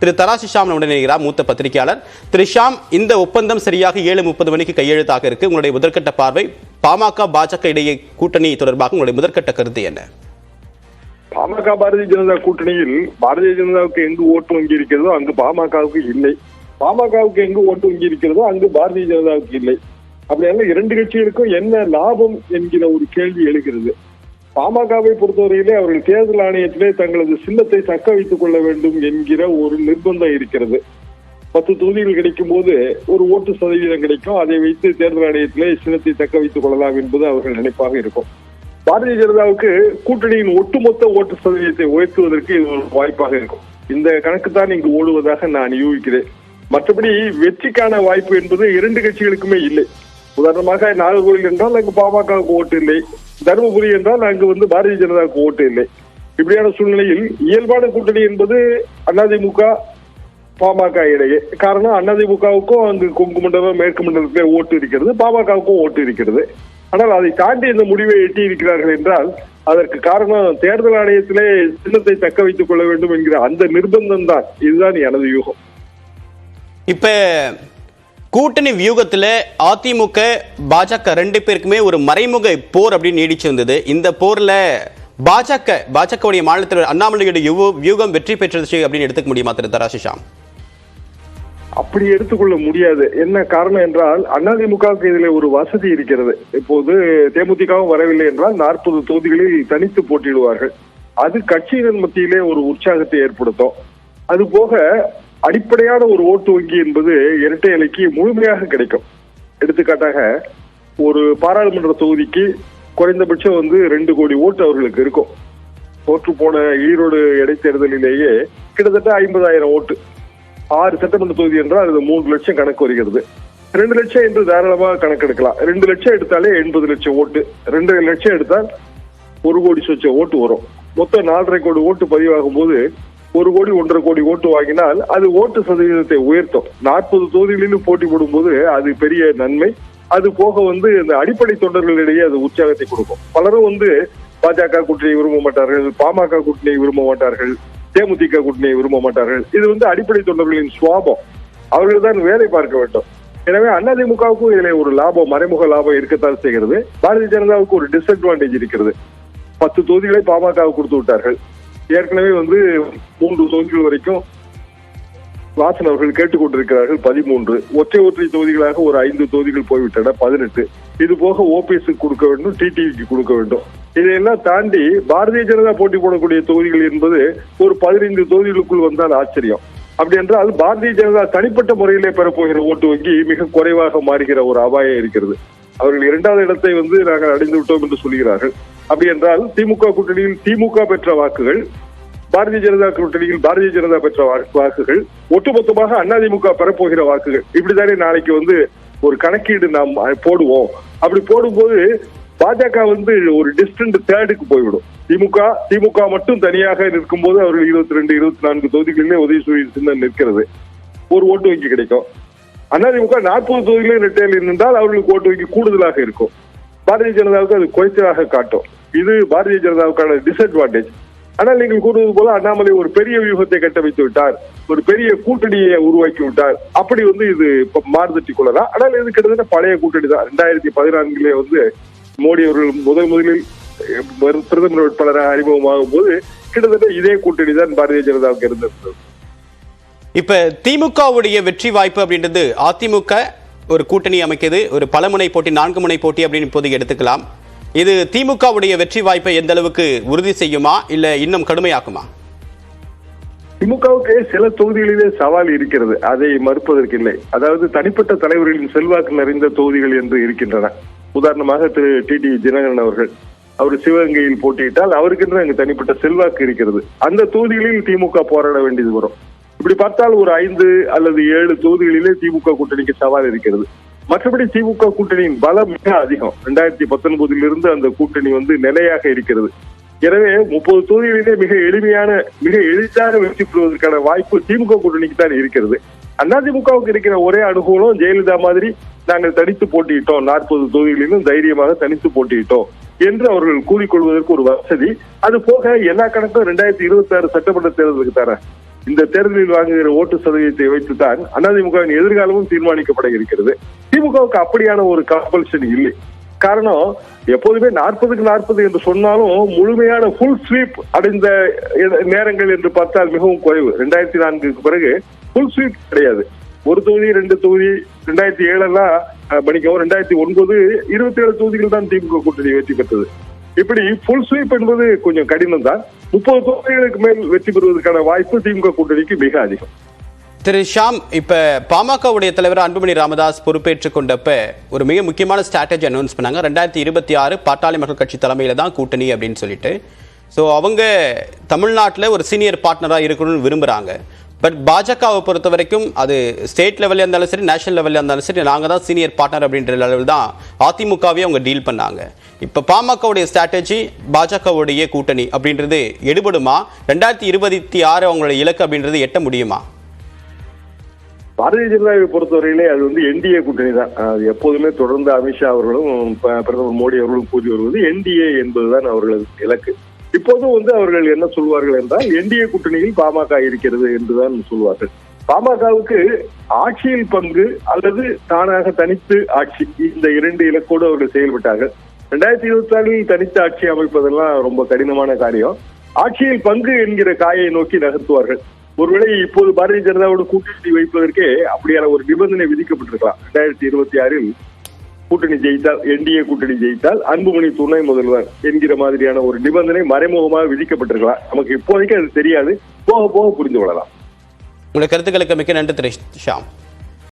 திரு தராசு ஷாம் உடனேகிறார், மூத்த பத்திரிகையாளர். திரு ஷாம், இந்த ஒப்பந்தம் சரியாக 7:30 மணிக்கு கையெழுத்தாக இருக்கு. உங்களுடைய முதற்கட்ட பார்வை, பாமக பாஜக இடையே கூட்டணி தொடர்பாக உங்களுடைய முதற்கட்ட கருத்து என்ன? பாமக பாரதிய ஜனதா கூட்டணியில் பாரதிய ஜனதாவுக்கு எங்கு ஓட்டு வங்கி இருக்கிறதோ அங்கு பாமகவுக்கு இல்லை, பாமகவுக்கு எங்கு ஓட்டு வங்கி இருக்கிறதோ அங்கு பாரதிய ஜனதாவுக்கு இல்லை. அப்படியான இரண்டு கட்சிகளுக்கும் என்ன லாபம் என்கிற ஒரு கேள்வி எழுகிறது. பாமகவை பொறுத்தவரையிலே அவர்கள் தேர்தல் ஆணையத்திலே தங்களது சின்னத்தை தக்க வைத்துக் கொள்ள வேண்டும் என்கிற ஒரு நிர்பந்தம் இருக்கிறது. 10 தொகுதிகள் கிடைக்கும் போது ஒரு ஓட்டு சதவீதம் கிடைக்கும், அதை வைத்து தேர்தல் ஆணையத்திலே சின்னத்தை தக்க வைத்துக் கொள்ளலாம் என்பது அவர்கள் நினைப்பாக இருக்கும். பாரதிய ஜனதாவுக்கு கூட்டணியின் ஒட்டுமொத்த ஓட்டு சதவீதத்தை உயர்த்துவதற்கு இது ஒரு வாய்ப்பாக இருக்கும். இந்த கணக்கு தான் இங்கு ஓடுவதாக நான் யூகிக்கிறேன். மற்றபடி வெற்றிக்கான வாய்ப்பு என்பது இரண்டு கட்சிகளுக்குமே இல்லை. உதாரணமாக நாகர்கோவில் என்றால் அங்கு பாமகவுக்கு ஓட்டு இல்லை, தருமபுரி என்றால் அங்கு பாரதிய ஜனதாவுக்கு ஓட்டு இல்லை. இப்படியான சூழ்நிலையில் இயல்பான கூட்டணி என்பது அதிமுக பாமக இடையே. காரணம், அதிமுகவுக்கும் அங்கு கொங்கு மண்டலம் மேற்கு மண்டலத்திலே ஓட்டு இருக்கிறது, பாமகவுக்கும் ஓட்டு இருக்கிறது. ஆனால் அதை தாண்டி இந்த முடிவை எட்டி இருக்கிறார்கள் என்றால் அதற்கு காரணம் தேர்தல் ஆணையத்திலே சின்னத்தை தக்க வைத்துக் கொள்ள வேண்டும் என்கிற அந்த நிர்பந்தம் தான். இதுதான் எனது யூகம். இப்ப கூட்டணி வியூகத்துல அதிமுக பாஜக ரெண்டு பேருக்குமே ஒரு மறைமுக போர் அப்படின்னு நீடிச்சு வந்தது. இந்த போர்ல பாஜகவுடைய மாநிலத்தில் அண்ணாமலையுடைய வியூகம் வெற்றி பெற்றது அப்படின்னு எடுத்துக்க முடியுமா திரு தராசு ஷாம்? அப்படி எடுத்துக்கொள்ள முடியாது. என்ன காரணம் என்றால் அதிமுகவுக்கு இதில் ஒரு வசதி இருக்கிறது. இப்போது தேமுதிகவும் வரவில்லை என்றால் 40 தொகுதிகளில் தனித்து போட்டியிடுவார்கள். அது கட்சியினர் மத்தியிலே ஒரு உற்சாகத்தை ஏற்படுத்தும். அது போக அடிப்படையான ஒரு ஓட்டு வங்கி என்பது இரட்டை இலைக்கு முழுமையாக கிடைக்கும். எடுத்துக்காட்டாக ஒரு பாராளுமன்ற தொகுதிக்கு குறைந்தபட்சம் 2 கோடி ஓட்டு அவர்களுக்கு இருக்கும். தோற்று போன ஈரோடு இடைத்தேர்தலிலேயே கிட்டத்தட்ட 50,000 ஓட்டு. 6 சட்டமன்ற தொகுதி என்றால் அது 3 லட்சம் கணக்கு வருகிறது. 2 லட்சம் என்று தாராளமாக கணக்கெடுக்கலாம். 2 லட்சம் எடுத்தாலே 80 லட்சம் ஓட்டு, 2 லட்சம் எடுத்தால் 1 கோடி சொச்ச ஓட்டு வரும். மொத்தம் 4.5 கோடி ஓட்டு பதிவாகும் போது 1 கோடி 1.5 கோடி ஓட்டு வாங்கினால் அது ஓட்டு சதவீதத்தை உயர்த்தும். 40 தொகுதிகளிலும் போட்டி போடும்போது அது பெரிய நன்மை. அது போக இந்த அடிப்படை தொண்டர்களிடையே அது உற்சாகத்தை கொடுக்கும். பலரும் பாஜக கூட்டணியை விரும்ப மாட்டார்கள், பாமக கூட்டணியை விரும்ப மாட்டார்கள், தேமுதிக கூட்டணியை விரும்ப மாட்டார்கள். இது அடிப்படை தொண்டர்களின் சுவாபம். அவர்கள் தான் வேலை பார்க்க வேண்டும். எனவே அதிமுகவுக்கும் இதில் ஒரு லாபம், மறைமுக லாபம் இருக்கத்தான் செய்கிறது. பாரதிய ஜனதாவுக்கு ஒரு டிஸ்அட்வான்டேஜ் இருக்கிறது. 10 தொகுதிகளை பாமகவுக்கு கொடுத்து விட்டார்கள். ஏற்கனவே 3 தொகுதிகள் வரைக்கும் வாசன் அவர்கள் கேட்டுக்கொண்டிருக்கிறார்கள் 13. ஒற்றை தொகுதிகளாக ஒரு 5 தொகுதிகள் போய்விட்டன, 18. இது போக ஓபிஎஸ் கொடுக்க வேண்டும், டிடிவிக்கு கொடுக்க வேண்டும். இதையெல்லாம் தாண்டி பாரதிய ஜனதா போட்டி போடக்கூடிய தொகுதிகள் என்பது ஒரு 15 தொகுதிகளுக்குள் வந்தால் ஆச்சரியம். அப்படி என்றால் பாரதிய ஜனதா தனிப்பட்ட முறையிலே பெறப்போகிற ஓட்டு வங்கி மிக குறைவாக மாறுகிற ஒரு அபாயம் இருக்கிறது. அவர்கள் 2வது இடத்தை நாங்கள் அடைந்து விட்டோம் என்று சொல்கிறார்கள். அப்படி என்றால் திமுக கூட்டணியில் திமுக பெற்ற வாக்குகள், பாரதிய ஜனதா கூட்டணியில் பாரதிய ஜனதா பெற்ற வாக்குகள், ஒட்டுமொத்தமாக அதிமுக பெறப்போகிற வாக்குகள், இப்படித்தானே நாளைக்கு ஒரு கணக்கீடு நாம் போடுவோம். அப்படி போடும்போது பாஜக ஒரு டிஸ்டன்ட் தேர்டுக்கு போய்விடும். திமுக மட்டும் தனியாக நிற்கும் போது அவர்கள் 22, 24 தொகுதிகளிலே உதயசூரிய சின்னம் நிற்கிறது, ஒரு ஓட்டு வங்கி கிடைக்கும். அதிமுக 40 தொகுதிகளே இரட்டையில் நின்றால் அவர்களுக்கு ஓட்டு வங்கி கூடுதலாக இருக்கும். பாரதிய ஜனதாவுக்கு அது குறைச்சலாக காட்டும். இது பாரதிய ஜனதாவுக்கான டிஸ்அட்வான்டேஜ். ஆனால் நீங்கள் கூறுவது போல அண்ணாமலை ஒரு பெரிய வியூகத்தை கட்டமைத்து விட்டார், ஒரு பெரிய கூட்டணியை உருவாக்கி விட்டார். அப்படி இது இப்ப மாறுதட்டி கொள்ளலாம். ஆனால் இது கிட்டத்தட்ட பழைய கூட்டணி தான். 2014 மோடி அவர்கள் முதலில் பிரதமர் வேட்பாளராக அறிமுகமாகும் போது கிட்டத்தட்ட இதே கூட்டணி தான் பாரதிய ஜனதாவுக்கு இருந்திருந்தது. இப்ப திமுகவுடைய வெற்றி வாய்ப்பு அப்படின்றது, அதிமுக ஒரு கூட்டணி அமைக்கிறது, ஒரு பலமுனை போட்டி, 4 முனை போட்டி அப்படின்னு இப்போதைக்கு எடுத்துக்கலாம். இது திமுகவுடைய வெற்றி வாய்ப்பை எந்த அளவுக்கு உறுதி செய்யுமா, இல்ல இன்னும் கடுமையாக்குமா? திமுகவுக்கு சில தொகுதிகளிலே சவால் இருக்கிறது, அதை மறுப்பதற்கு இல்லை. அதாவது தனிப்பட்ட தலைவர்களின் செல்வாக்கு நிறைந்த தொகுதிகள் என்று இருக்கின்றன. உதாரணமாக திரு டிடிவி தினகரன் அவர் சிவகங்கையில் போட்டியிட்டால் அவருக்கென்று அங்கு தனிப்பட்ட செல்வாக்கு இருக்கிறது. அந்த தொகுதிகளில் திமுக போராட வேண்டியது வரும். இப்படி பார்த்தால் ஒரு 5 அல்லது 7 தொகுதிகளிலே திமுக கூட்டணிக்கு சவால் இருக்கிறது. மற்றபடி திமுக கூட்டணியின் பலம் மிக அதிகம். 2019 அந்த கூட்டணி நிலையாக இருக்கிறது. எனவே 30 தொகுதிகளிலே மிக எளிதாக வெற்றி பெறுவதற்கான வாய்ப்பு திமுக கூட்டணிக்கு தான் இருக்கிறது. அதிமுகவுக்கு இருக்கிற ஒரே அனுகூலம், ஜெயலலிதா மாதிரி நாங்கள் தனித்து போட்டியிட்டோம், 40 தொகுதிகளிலும் தைரியமாக தனித்து போட்டியிட்டோம் என்று அவர்கள் கூறிக்கொள்வதற்கு ஒரு வசதி. அது போக எல்லா கணக்கும் 2026 சட்டமன்ற தேர்தலுக்கு தானே. இந்த தேர்தலில் வாங்குகிற ஓட்டு சதவீதத்தை வைத்துத்தான் அதிமுகவின் எதிர்காலமும் தீர்மானிக்கப்பட இருக்கிறது. திமுகவுக்கு அப்படியான ஒரு கம்பல்ஷன் இல்லை. காரணம், எப்போதுமே 40க்கு 40 என்று சொன்னாலும் முழுமையான ஃபுல் ஸ்வீப் அடைந்த நேரங்கள் என்று பார்த்தால் மிகவும் குறைவு. 2004க்கு பிறகு ஃபுல் ஸ்வீப் கிடையாது. ஒரு தொகுதி 2 தொகுதி 2007 எல்லாம் மணிக்கவும் 2009 27 தொகுதிகள் தான் திமுக கூட்டணி வெற்றி பெற்றது. இப்படி ஃபுல் ஸ்வீப் என்பது கொஞ்சம் கடினம் தான். 30 தொகுதிகளுக்கு மேல் வெற்றி பெறுவதற்கான வாய்ப்பு திமுக கூட்டணிக்கு மிக அதிகம். திரு ஷாம், இப்ப பாமகவுடைய தலைவர் அன்புமணி ராமதாஸ் பொறுப்பேற்றுக் கொண்டப்ப ஒரு மிக முக்கியமான ஸ்ட்ராட்டஜி அனௌன்ஸ் பண்ணாங்க. 2026 பாட்டாளி மக்கள் கட்சி தலைமையில தான் கூட்டணி அப்படின்னு சொல்லிட்டு. ஸோ அவங்க தமிழ்நாட்டில் ஒரு சீனியர் பார்ட்னராக இருக்கணும்னு விரும்புகிறாங்க. பட் பாஜகவை பொறுத்த வரைக்கும் அது ஸ்டேட் லெவலில் இருந்தாலும் சரி, நேஷனல் லெவலில் இருந்தாலும் சரி, நாங்கள் தான் சீனியர் பார்ட்னர் அப்படின்ற லெவலில் தான் அதிமுகவே அவங்க டீல் பண்ணாங்க. இப்போ பாமகவுடைய ஸ்ட்ராட்டஜி பாஜகவுடைய கூட்டணி அப்படின்றது எடுபடுமா? 2026 அவங்களுடைய இலக்கு அப்படின்றது எட்ட முடியுமா? பாரதிய ஜனதாவை பொறுத்தவரையிலே அது என்டிஏ கூட்டணி தான். அது எப்போதுமே தொடர்ந்து அமித்ஷா அவர்களும் பிரதமர் மோடி அவர்களும் கூறி வருவது என்டிஏ என்பதுதான் அவர்களது இலக்கு. இப்போதும் அவர்கள் என்ன சொல்வார்கள் என்றால் என்டிஏ கூட்டணியில் பாமக இருக்கிறது என்றுதான் சொல்வார்கள். பாமகவுக்கு ஆட்சியில் பங்கு அல்லது தானாக தனித்து ஆட்சி, இந்த 2 இலக்கோடு அவர்கள் செயல்பட்டார்கள். 2024 தனித்து ஆட்சி அமைப்பதெல்லாம் ரொம்ப கடினமான காரியம். ஆட்சியில் பங்கு என்கிற காயை நோக்கி நகர்த்துவார்கள். ஒருவேளை இப்போது பாரதிய ஜனதாவோடு கூட்டணி வைப்பதற்கே அப்படியான ஒரு நிபந்தனை விதிக்கப்பட்டிருக்கலாம். 2026 கூட்டணி ஜெயித்தால், என்டிஏ கூட்டணி ஜெயித்தால் அன்புமணி துணை முதல்வர் என்கிற மாதிரியான ஒரு நிபந்தனை மறைமுகமாக விதிக்கப்பட்டிருக்கலாம். நமக்கு இப்போதைக்கு அது தெரியாது, போக போக புரிந்து கொள்ளலாம். உங்களுடைய கருத்துக்களுக்கு மிக்க நன்றி திரு ஷாம்.